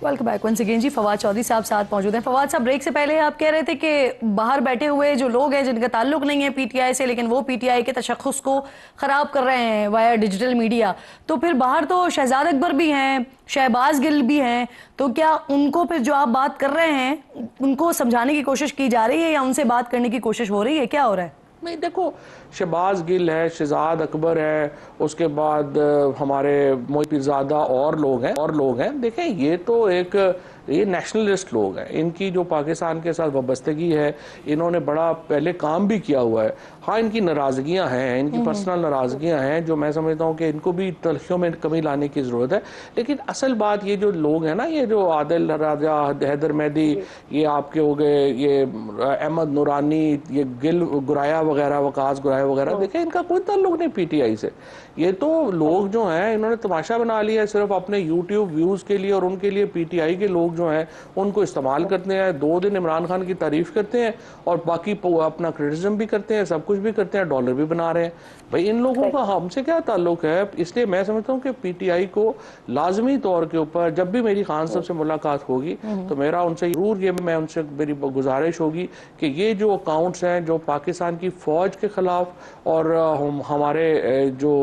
S1: ویلکم بیک ونس اگین جی. فواد چودھری صاحب ساتھ موجود ہیں. فواد صاحب, بریک سے پہلے آپ کہہ رہے تھے کہ باہر بیٹھے ہوئے جو لوگ ہیں جن کا تعلق نہیں ہے پی ٹی آئی سے, لیکن وہ پی ٹی آئی کے تشخص کو خراب کر رہے ہیں وایا ڈیجیٹل میڈیا, تو پھر باہر تو شہزاد اکبر بھی ہیں, شہباز گل بھی ہیں, تو کیا ان کو پھر جو آپ بات کر رہے ہیں ان کو سمجھانے کی کوشش کی جا رہی ہے یا ان سے بات کرنے کی کوشش ہو رہی ہے؟ کیا ہو رہا ہے؟
S6: نہیں دیکھو, شہباز گل ہے, شہزاد اکبر ہے, اس کے بعد ہمارے محی پیرزادہ اور لوگ ہیں. دیکھیں یہ تو ایک یہ نیشنلسٹ لوگ ہیں, ان کی جو پاکستان کے ساتھ وابستگی ہے, انہوں نے بڑا پہلے کام بھی کیا ہوا ہے. ہاں ان کی ناراضگیاں ہیں, ان کی پرسنل ناراضگیاں ہیں جو میں سمجھتا ہوں کہ ان کو بھی تلخیوں میں کمی لانے کی ضرورت ہے. لیکن اصل بات یہ جو لوگ ہیں نا, یہ جو عادل راجہ, حیدر مہدی, یہ آپ کے ہو گئے, یہ احمد نورانی, یہ گل گرایا وغیرہ, وقاص گرایا وغیرہ, دیکھیں ان کا کوئی تعلق نہیں پی ٹی آئی سے. یہ تو لوگ جو ہیں انہوں نے تماشا بنا لیا ہے صرف اپنے یوٹیوب ویوز کے لیے, اور ان کے لیے پی ٹی آئی کے لوگ جو ہیں ان کو استعمال کرتے ہیں. 2 دن عمران خان کی تعریف کرتے ہیں اور باقی اپنا کرٹیسزم بھی کرتے ہیں, سب کچھ بھی کرتے ہیں, ڈالر بھی بنا رہے ہیں. بھائی ان لوگوں کا ہم سے کیا تعلق ہے؟ اس لیے میں سمجھتا ہوں کہ پی ٹی آئی کو لازمی طور کے اوپر جب بھی میری خان صاحب سے ملاقات ہوگی تو میرا ان سے ضرور میں ان سے میری گزارش ہوگی کہ یہ جو اکاؤنٹس ہیں جو پاکستان کی فوج کے خلاف اور ہمارے جو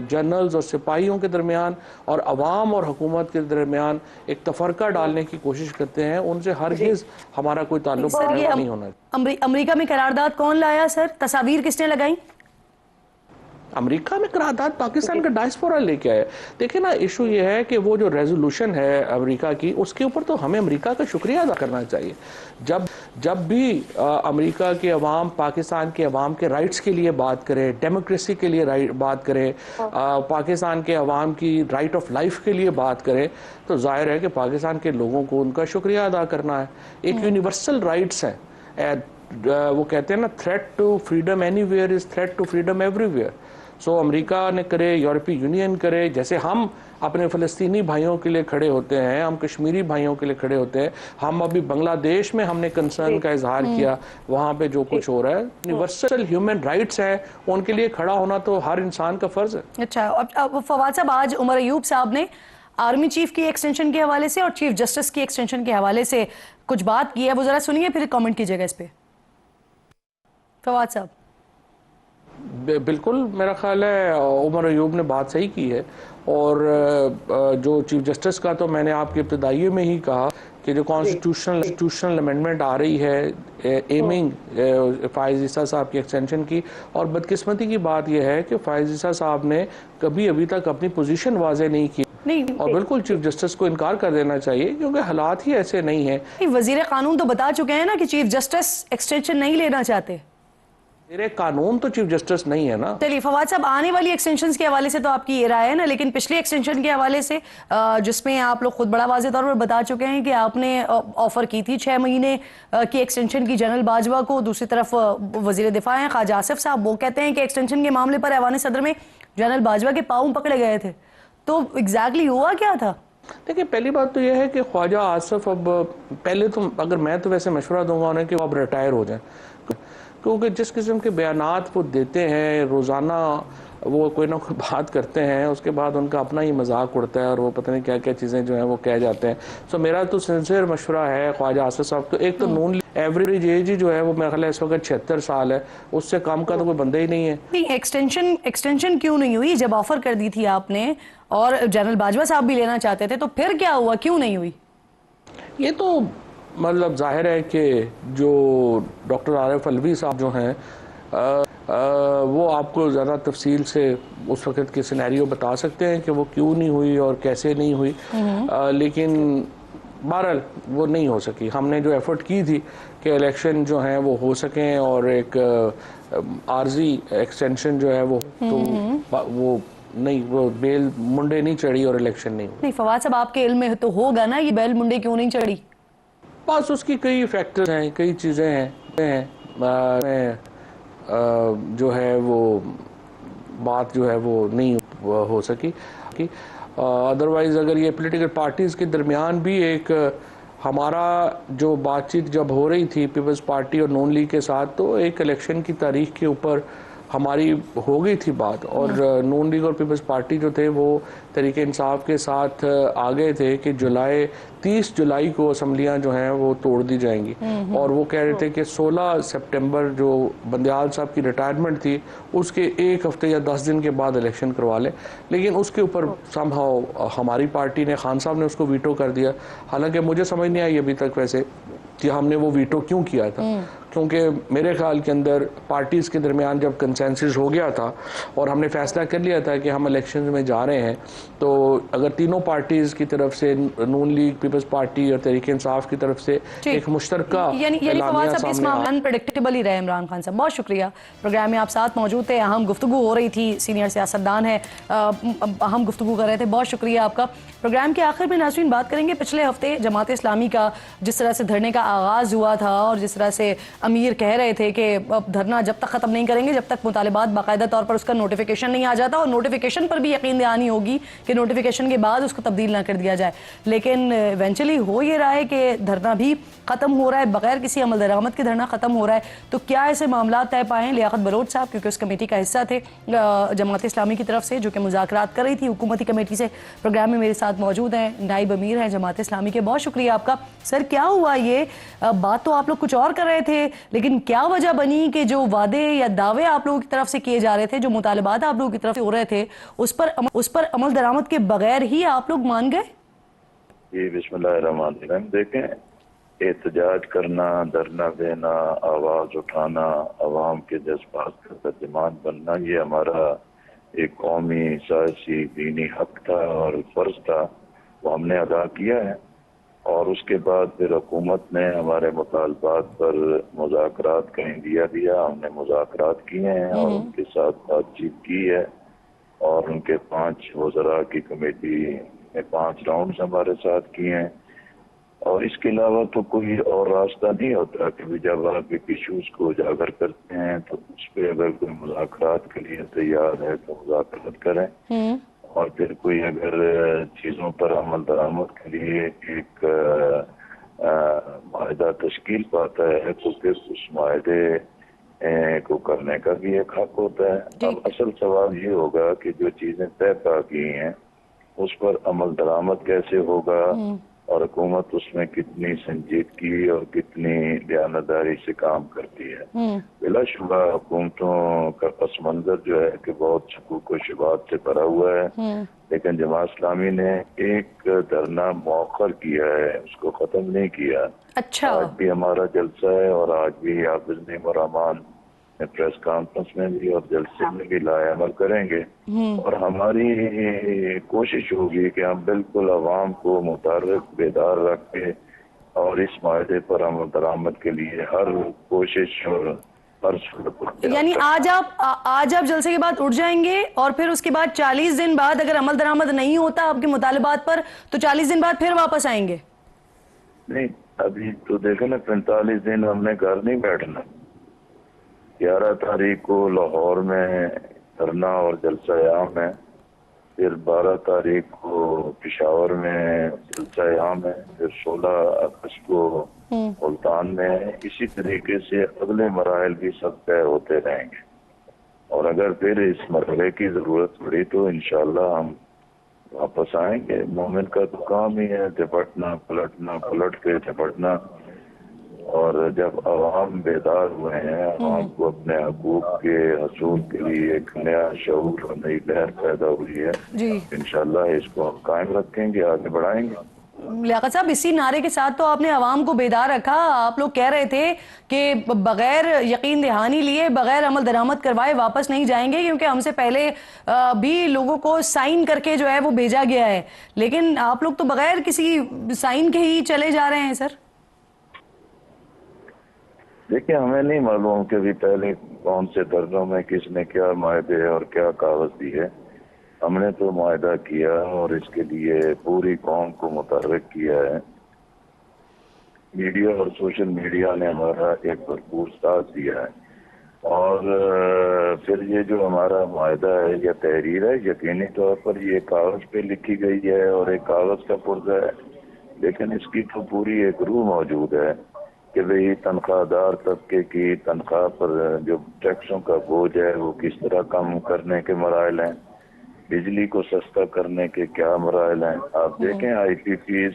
S6: جنرلز اور سپاہیوں کے درمیان اور عوام اور حکومت کے درمیان ایک تفرقہ ڈالنے کی کوشش کرتے ہیں, ان سے ہرگز ہمارا کوئی تعلق نہیں ہونا.
S1: امریکہ میں قرارداد کون لایا سر؟ تصاویر کس نے لگائی؟
S6: امریکہ میں قرارداد پاکستان کا ڈائسپورا لے کے آیا. دیکھیں نا, ایشو یہ ہے کہ وہ جو ریزولوشن ہے امریکہ کی, اس کے اوپر تو ہمیں امریکہ کا شکریہ ادا کرنا چاہیے. جب بھی امریکہ کے عوام پاکستان کے عوام کے رائٹس کے لیے بات کرے, ڈیموکریسی کے لیے بات کرے, پاکستان کے عوام کی رائٹ آف لائف کے لیے بات کرے, تو ظاہر ہے کہ پاکستان کے لوگوں کو ان کا شکریہ ادا کرنا ہے. ایک یونیورسل رائٹس ہیں, وہ کہتے ہیں نا, threat to freedom anywhere is threat to freedom everywhere. So امریکہ نے کرے, یورپی یونین کرے, جیسے ہم اپنے فلسطینی بھائیوں کے لیے کھڑے ہوتے ہیں, ہم کشمیری بھائیوں کے لیے کھڑے ہوتے ہیں. ہم ابھی بنگلہ دیش میں ہم نے کنسرن کا اظہار کیا, وہاں پہ جو کچھ ہو رہا ہے, یونیورسل ہیومن رائٹس ہیں, ان کے لیے کھڑا ہونا تو ہر انسان کا فرض ہے.
S1: اچھا, اب فواد صاحب, آج عمر ایوب صاحب نے آرمی چیف کی ایکسٹینشن کے حوالے سے اور چیف جسٹس کی ایکسٹینشن کے حوالے سے کچھ بات کی ہے, وہ ذرا سنیے پھر کامنٹ کیجیے گا اس پہ. فواد صاحب.
S6: بالکل, میرا خیال ہے عمر ایوب نے بات صحیح کی ہے, اور جو چیف جسٹس کا تو میں نے آپ کے ابتدائی میں ہی کہا کہ جو کانسٹیٹیوشنل امینڈمنٹ آ رہی ہے ایمنگ فائز عیسیٰ صاحب کی ایکسٹینشن کی, اور بدقسمتی کی بات یہ ہے کہ فائز عیسیٰ صاحب نے کبھی ابھی تک اپنی پوزیشن واضح نہیں کی, اور بالکل چیف جسٹس کو انکار کر دینا چاہیے کیونکہ حالات ہی ایسے نہیں ہیں.
S1: وزیر قانون تو بتا چکے ہیں نا کہ چیف جسٹس ایکسٹینشن نہیں لینا چاہتے.
S6: میرے قانون تو چیف جسٹس نہیں ہے نا.
S1: چلیے فواد صاحب, آنے والی ایکسٹینشنز کے حوالے سے تو آپ کی یہ رائے ہے نا, لیکن پچھلی ایکسٹینشن کے حوالے سے جس میں آپ لوگ خود بڑا واضح طور پر بتا چکے ہیں کہ آپ نے آفر کی تھی 6 مہینے کی ایکسٹینشن کی جنرل باجوہ کو, دوسری طرف وزیر دفاع ہیں خواجہ آصف صاحب, وہ کہتے ہیں کہ ایکسٹینشن کے معاملے پر ایوان صدر میں جنرل باجوہ کے پاؤں پکڑے گئے تھے. تو ایگزیکٹلی ہوا کیا تھا؟
S6: دیکھیں, پہلی بات تو یہ ہے کہ خواجہ آصف اب پہلے تو اگر میں تو ویسے مشورہ دوں گا انہیں کہ وہ اب ریٹائر ہو جائیں, کیونکہ جس قسم کے بیانات وہ دیتے ہیں روزانہ, وہ کوئی نہ کوئی بات کرتے ہیں, اس کے بعد ان کا اپنا ہی مذاق اڑتا ہے اور وہ پتہ نہیں کیا کیا چیزیں جو ہیں وہ کہہ جاتے ہیں. سو میرا تو سنسیئر مشورہ ہے خواجہ آصف صاحب, تو ایک تو نون ایوریج ایج جو ہے وہ میرا خیال ہے اس وقت 76 سال ہے, اس سے کم کا تو کوئی بندہ ہی نہیں ہے.
S1: نہیں, ایکسٹینشن کیوں نہیں ہوئی جب آفر کر دی تھی آپ نے, اور جنرل باجوہ صاحب بھی لینا چاہتے تھے, تو پھر کیا ہوا, کیوں نہیں ہوئی؟
S6: یہ تو مطلب ظاہر ہے کہ جو ڈاکٹر عارف علوی صاحب جو ہیں وہ آپ کو زیادہ تفصیل سے اس وقت کے سینیریو بتا سکتے ہیں کہ وہ کیوں نہیں ہوئی اور کیسے نہیں ہوئی, لیکن بہرحال وہ نہیں ہو سکی. ہم نے جو ایفرٹ کی تھی کہ الیکشن جو ہیں وہ ہو سکیں, اور ایک عارضی ایکسٹینشن جو ہے وہ تو وہ نہیں, وہ بیل منڈے نہیں چڑھی اور الیکشن نہیں ہوئی.
S1: نہیں فواد صاحب, آپ کے علم میں تو ہوگا نا یہ بیل منڈے کیوں نہیں چڑھی؟
S6: بس اس کی کئی فیکٹرز ہیں, کئی چیزیں ہیں, جو ہے وہ بات جو ہے وہ نہیں ہو سکی. ادروائز اگر یہ پولیٹیکل پارٹیز کے درمیان بھی ایک ہمارا جو بات چیت جب ہو رہی تھی پیپلز پارٹی اور نون لیگ کے ساتھ, تو ایک الیکشن کی تاریخ کے اوپر ہماری ہو گئی تھی بات, اور نون لیگ اور پیپلز پارٹی جو تھے وہ تحریک انصاف کے ساتھ آگے تھے کہ 30 جولائی کو اسمبلیاں جو ہیں وہ توڑ دی جائیں گی, اور وہ کہہ رہے تھے کہ 16 سپٹمبر جو بندیال صاحب کی ریٹائرمنٹ تھی اس کے 1 ہفتے یا 10 دن کے بعد الیکشن کروا لیں. لیکن اس کے اوپر سمہاؤ ہماری پارٹی نے, خان صاحب نے اس کو ویٹو کر دیا. حالانکہ مجھے سمجھ نہیں آئی ابھی تک ویسے کہ ہم نے وہ ویٹو کیوں کیا تھا, کیونکہ میرے خیال کے اندر پارٹیز کے درمیان جب کنسنسس ہو گیا تھا اور ہم نے فیصلہ کر لیا تھا کہ ہم الیکشن میں جا رہے ہیں, تو اگر تینوں پارٹیز کی طرف سے نون لیگ, پیپلز پارٹی اور تحریک انصاف کی طرف سے ایک مشترکہ
S1: اعلامیہ سامنے انپریڈکٹیبل ہی رہے. عمران خان صاحب بہت شکریہ, پروگرام میں آپ ساتھ موجود تھے, اہم گفتگو ہو رہی تھی, سینئر سیاستدان ہیں, اہم گفتگو کر رہے تھے, بہت شکریہ آپ کا. پروگرام کے آخر میں ناظرین بات کریں گے پچھلے ہفتے جماعت اسلامی کا جس طرح سے دھرنے کا آغاز ہوا تھا, اور جس طرح سے امیر کہہ رہے تھے کہ اب دھرنا جب تک ختم نہیں کریں گے جب تک مطالبات باقاعدہ طور پر اس کا نوٹیفیکیشن نہیں آ جاتا, اور نوٹیفیکیشن پر بھی یقین دہانی ہوگی کہ نوٹیفیکیشن کے بعد اس کو تبدیل نہ کر دیا جائے. لیکن ایونچولی ہو یہ رہا ہے کہ دھرنا بھی ختم ہو رہا ہے, بغیر کسی عمل درآمد کے دھرنا ختم ہو رہا ہے. تو کیا ایسے معاملات طے پائیں؟ لیاقت بلوچ صاحب کیونکہ اس کمیٹی کا حصہ تھے جماعت اسلامی کی طرف سے, جو کہ مذاکرات کر رہی تھی حکومتی کمیٹی سے, پروگرام میں میرے ساتھ موجود ہیں. نائب امیر ہیں جماعت اسلامی کے, بہت شکریہ آپ کا. سر کیا ہوا, یہ بات تو آپ لوگ کچھ اور کر رہے تھے, لیکن کیا وجہ بنی کہ جو وعدے یا دعوے آپ لوگوں کی طرف سے کیے جا رہے تھے, جو مطالبات آپ لوگوں کی طرف سے ہو رہے تھے, اس پر عمل درآمد کے بغیر ہی آپ لوگ مان گئے؟
S7: جی بسم اللہ الرحمن الرحیم. دیکھیں, احتجاج کرنا, دھرنا دینا, آواز اٹھانا, عوام کے جذبات کا ترجمان بننا, یہ ہمارا ایک قومی, سیاسی, دینی حق تھا اور فرض تھا, وہ ہم نے ادا کیا ہے. اور اس کے بعد پھر حکومت نے ہمارے مطالبات پر مذاکرات کا عندیہ دیا, ہم نے مذاکرات کیے ہیں اور ان کے ساتھ بات چیت کی ہے, اور ان کے 5 وزراء کی کمیٹی میں 5 راؤنڈز ہمارے ساتھ کیے ہیں. اور اس کے علاوہ تو کوئی اور راستہ نہیں ہوتا کہ جب آپ ایک ایشوز کو اجاگر کرتے ہیں تو اس پہ اگر کوئی مذاکرات کے لیے تیار ہے تو مذاکرات کریں, اور پھر کوئی اگر چیزوں پر عمل درآمد کے لیے ایک معاہدہ تشکیل پاتا ہے تو پھر اس معاہدے کو کرنے کا بھی ایک حق ہوتا ہے. اب اصل سوال یہ ہوگا کہ جو چیزیں طے پا گئی ہیں اس پر عمل درآمد کیسے ہوگا اور حکومت اس میں کتنی سنجیدگی اور کتنی دیانتداری سے کام کرتی ہے. بلا شبہ حکومتوں کا پس منظر جو ہے کہ بہت شکوک و شبہات سے بھرا ہوا ہے، لیکن جماعت اسلامی نے ایک دھرنا مؤخر کیا ہے، اس کو ختم نہیں کیا.
S1: اچھا،
S7: آج بھی ہمارا جلسہ ہے اور آج بھی حافظ نعیم الرحمان پریس کانفرنس میں بھی اور جلسے میں بھی لائے عمل کریں گے. اور ہماری کوشش ہوگی کہ ہم بالکل عوام کو متحرک بیدار رکھ کے اور اس معاہدے پر عمل درآمد کے لیے ہر کوشش اور ہر صورت.
S1: یعنی آج آپ جلسے کے بعد اٹھ جائیں گے اور پھر اس کے بعد 40 دن بعد اگر عمل درآمد نہیں ہوتا آپ کے مطالبات پر تو 40 دن بعد پھر واپس آئیں گے؟
S7: نہیں، ابھی تو دیکھیں نا 45 دن ہم نے گھر نہیں بیٹھنا. 11 تاریخ کو لاہور میں دھرنا اور جلسہ عام ہے، پھر 12 تاریخ کو پشاور میں جلسہ عام ہے، پھر 16 اگست کو ملتان میں ہے. اسی طریقے سے اگلے مراحل بھی سب طے ہوتے رہیں گے اور اگر پھر اس مرحلے کی ضرورت پڑی تو انشاءاللہ ہم واپس آئیں گے. مومن کا تو کام ہی ہے جھپٹنا پلٹنا، پلٹ کے جھپٹنا. اور جب عوام بیدار ہوئے ہیں، عوام کو اپنے حقوق کے حصول کے لیے ایک نیا شعور اور نئی لہر پیدا ہوئی ہے، انشاءاللہ اس کو ہم قائم رکھیں گے، آگے بڑھائیں گے.
S1: لیاقت صاحب، اسی نعرے کے ساتھ تو آپ نے عوام کو بیدار رکھا. آپ لوگ کہہ رہے تھے کہ بغیر یقین دہانی لیے، بغیر عمل درآمد کروائے واپس نہیں جائیں گے، کیونکہ ہم سے پہلے بھی لوگوں کو سائن کر کے جو ہے وہ بھیجا گیا ہے. لیکن آپ لوگ تو بغیر کسی سائن کے ہی چلے جا رہے ہیں سر.
S7: دیکھیں، ہمیں نہیں معلوم کہ بھی پہلے کون سے دھرنوں میں کس نے کیا معاہدے اور کیا کاغذ دی ہے. ہم نے تو معاہدہ کیا اور اس کے لیے پوری قوم کو متحرک کیا ہے. میڈیا اور سوشل میڈیا نے ہمارا ایک بھرپور ساتھ دیا ہے. اور پھر یہ جو ہمارا معاہدہ ہے یا تحریر ہے، یقینی طور پر یہ کاغذ پہ لکھی گئی ہے اور ایک کاغذ کا پرزہ ہے، لیکن اس کی تو پوری ایک روح موجود ہے کہ بھئی تنخواہ دار طبقے کی تنخواہ پر جو ٹیکسوں کا بوجھ ہے وہ کس طرح کم کرنے کے مراحل ہیں، بجلی کو سستا کرنے کے کیا مراحل ہیں. آپ دیکھیں آئی پی پیز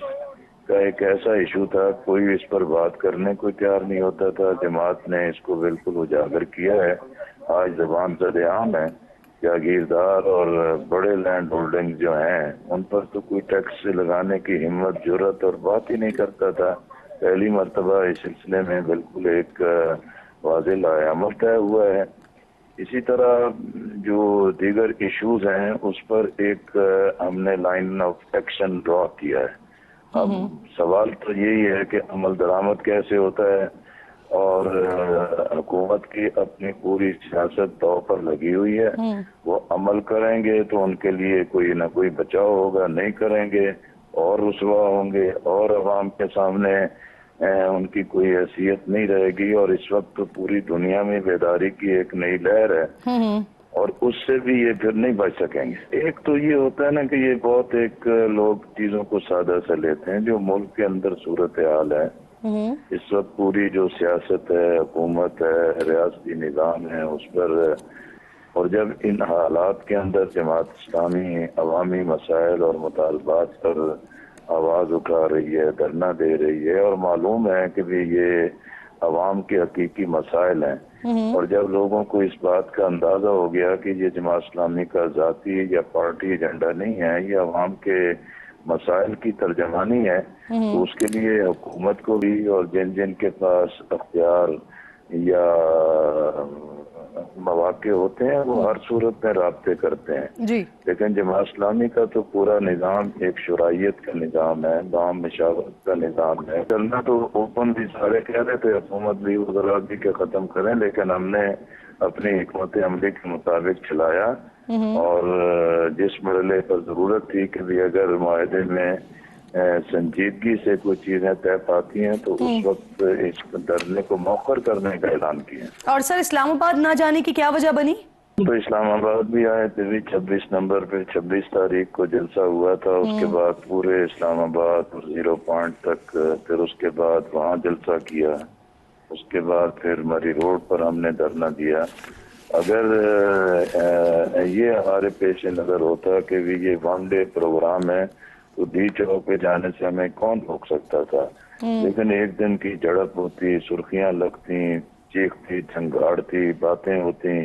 S7: کا ایک ایسا ایشو تھا، کوئی اس پر بات کرنے کو تیار نہیں ہوتا تھا. جماعت نے اس کو بالکل اجاگر کیا ہے. آج زبان زد عام ہے. جاگیردار اور بڑے لینڈ ہولڈنگ جو ہیں ان پر تو کوئی ٹیکس لگانے کی ہمت، جرت اور بات ہی نہیں کرتا تھا. پہلی مرتبہ اس سلسلے میں بالکل ایک واضح لائحہ عمل طے ہوا ہے. اسی طرح جو دیگر ایشوز ہیں اس پر ایک ہم نے لائن آف ایکشن ڈرا کیا ہے. اب سوال تو یہی ہے کہ عمل درآمد کیسے ہوتا ہے، اور حکومت کی اپنی پوری سیاست دو پر لگی ہوئی ہے. وہ عمل کریں گے تو ان کے لیے کوئی نہ کوئی بچاؤ ہوگا، نہیں کریں گے اور رسوا ہوں گے اور عوام کے سامنے ان کی کوئی حیثیت نہیں رہے گی. اور اس وقت تو پوری دنیا میں بیداری کی ایک نئی لہر ہے اور اس سے بھی یہ پھر نہیں بچ سکیں گے. ایک تو یہ ہوتا ہے نا کہ یہ بہت ایک لوگ چیزوں کو سادہ سے لیتے ہیں. جو ملک کے اندر صورتحال ہے اس وقت، پوری جو سیاست ہے، حکومت ہے، ریاستی نظام ہے، اس پر، اور جب ان حالات کے اندر جماعت اسلامی عوامی مسائل اور مطالبات پر آواز اٹھا رہی ہے، دھرنا دے رہی ہے، اور معلوم ہے کہ بھی یہ عوام کے حقیقی مسائل ہیں، اور جب لوگوں کو اس بات کا اندازہ ہو گیا کہ یہ جماعت اسلامی کا ذاتی یا پارٹی ایجنڈا نہیں ہے، یہ عوام کے مسائل کی ترجمانی ہے، تو اس کے لیے حکومت کو بھی اور جن جن کے پاس اختیار یا مواقع ہوتے ہیں وہ ہر صورت میں رابطے کرتے ہیں. لیکن جماعت اسلامی کا تو پورا نظام ایک شرائیت کا نظام ہے، عام مشاورت کا نظام ہے. چلنا تو اوپن بھی سارے کہہ رہے تھے حکومت بھی وزراء بھی کہ ختم کریں، لیکن ہم نے اپنی حکمت عملی کے مطابق چلایا. اور جس مرحلے پر ضرورت تھی کہ بھی اگر معاہدے میں سنجیدگی سے کوئی چیزیں طے پاتی ہیں تو اس وقت اس دھرنے کو مؤخر کرنے کا اعلان کیا.
S1: اور سر، اسلام آباد نہ جانے کی کیا وجہ بنی؟
S7: تو اسلام آباد بھی آئے تھے بھی 26 نمبر پہ 26 تاریخ کو جلسہ ہوا تھا. اس کے بعد پورے اسلام آباد اور 0 پوائنٹ تک, پھر اس کے بعد وہاں جلسہ کیا. اس کے بعد پھر مری روڈ پر ہم نے دھرنا دیا. اگر یہ ہمارے پیش نظر ہوتا کہ بھی یہ 1 ڈے پروگرام ہے تو ڈی چوک پہ جانے سے ہمیں کون روک سکتا تھا. لیکن ایک دن کی جھڑپ ہوتی, سرخیاں لگتی, چیختی, جھنگاڑ تھی, باتیں ہوتی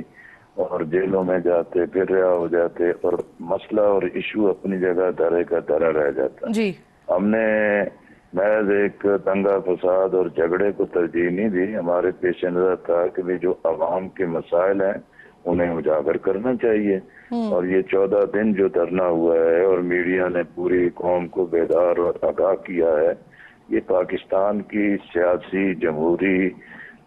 S7: اور جیلوں میں جاتے, پھر رہا ہو جاتے اور مسئلہ اور ایشو اپنی جگہ دھرے کا دھرا رہ جاتا.
S1: جی
S7: ہم نے محض ایک دنگا فساد اور جھگڑے کو ترجیح نہیں دی. ہمارے پیش نظر تھا کہ بھی جو عوام کے مسائل ہیں انہیں اجاگر کرنا چاہیے. اور یہ 14 دن جو دھرنا ہوا ہے اور میڈیا نے پوری قوم کو بیدار اور آگاہ کیا ہے, یہ پاکستان کی سیاسی, جمہوری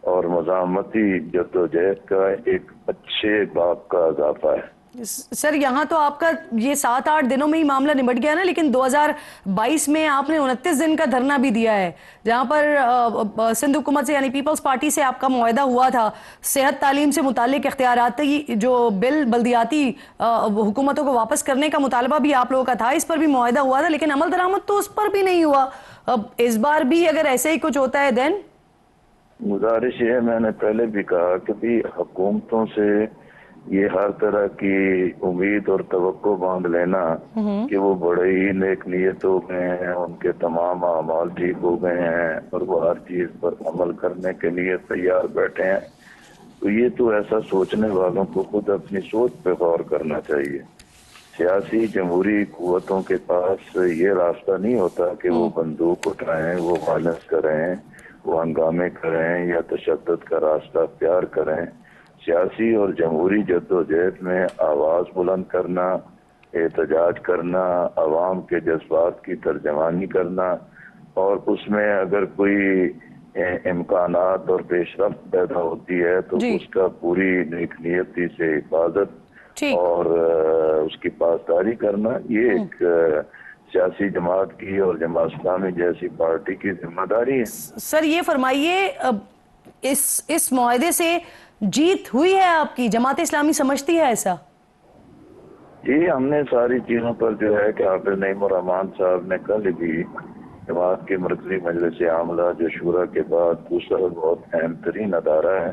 S7: اور مزاحمتی جدوجہد کا ایک اچھے باب کا اضافہ ہے.
S1: سر یہاں تو آپ کا یہ 7-8 دنوں میں ہی معاملہ نمٹ گیا نا, لیکن 2022 میں آپ نے 29 دن کا دھرنا بھی دیا ہے جہاں پر سندھ حکومت سے یعنی پیپلز پارٹی سے آپ کا معاہدہ ہوا تھا. صحت تعلیم سے متعلق اختیاراتی جو بل بلدیاتی حکومتوں کو واپس کرنے کا مطالبہ بھی آپ لوگوں کا تھا, اس پر بھی معاہدہ ہوا تھا, لیکن عمل درآمد تو اس پر بھی نہیں ہوا. اب اس بار بھی اگر ایسے ہی کچھ ہوتا ہے دین
S7: گزارش یہ ہے, میں نے پہلے بھی کہا کہ بھی حکومتوں سے یہ ہر طرح کی امید اور توقع باندھ لینا کہ وہ بڑے ہی نیک نیت ہو گئے ہیں, ان کے تمام اعمال ٹھیک ہو گئے ہیں اور وہ ہر چیز پر عمل کرنے کے لیے تیار بیٹھے ہیں, تو یہ تو ایسا سوچنے والوں کو خود اپنی سوچ پہ غور کرنا چاہیے. سیاسی جمہوری قوتوں کے پاس یہ راستہ نہیں ہوتا کہ وہ بندوق اٹھائیں, وہ وائلنس کریں, وہ ہنگامے کریں یا تشدد کا راستہ اختیار کریں. سیاسی اور جمہوری جدوجہد میں آواز بلند کرنا, احتجاج کرنا, عوام کے جذبات کی ترجمانی کرنا اور اس میں اگر کوئی امکانات اور پیش رفت پیدا ہوتی ہے تو اس کا پوری نیک نیتی سے حفاظت اور اس کی پاسداری کرنا, یہ ایک سیاسی جماعت کی اور جماعت اسلامی جیسی پارٹی کی ذمہ داری ہے.
S1: سر یہ فرمائیے, اس معاہدے سے جیت ہوئی ہے آپ کی, جماعت اسلامی سمجھتی ہے ایسا؟
S7: جی, ہم نے ساری چیزوں پر جو ہے کہ حافظ نعیم الرحمان صاحب نے کل بھی جماعت کے مرکزی مجلس عاملہ جو شورا کے بعد دوسرا بہت اہم ترین ادارہ ہے,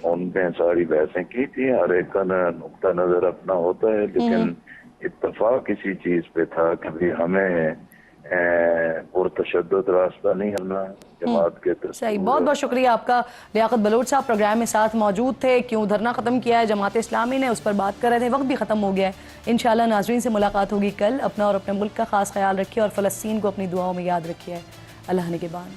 S7: ان میں ساری بحثیں کی تھی. ہر ایک کا نقطہ نظر اپنا ہوتا ہے, لیکن اتفاق کسی چیز پہ تھا کہ بھی ہمیں پرتشدد راستہ نہیں کرنا جماعت کے طرف.
S1: صحیح, بہت بہت شکریہ آپ کا. لیاقت بلوچ صاحب پروگرام میں ساتھ موجود تھے. کیوں دھرنا ختم کیا ہے جماعت اسلامی نے, اس پر بات کر رہے تھے. وقت بھی ختم ہو گیا ہے. انشاءاللہ ناظرین سے ملاقات ہوگی کل. اپنا اور اپنے ملک کا خاص خیال رکھیے اور فلسطین کو اپنی دعاؤں میں یاد رکھیے. اللہ نگہبان.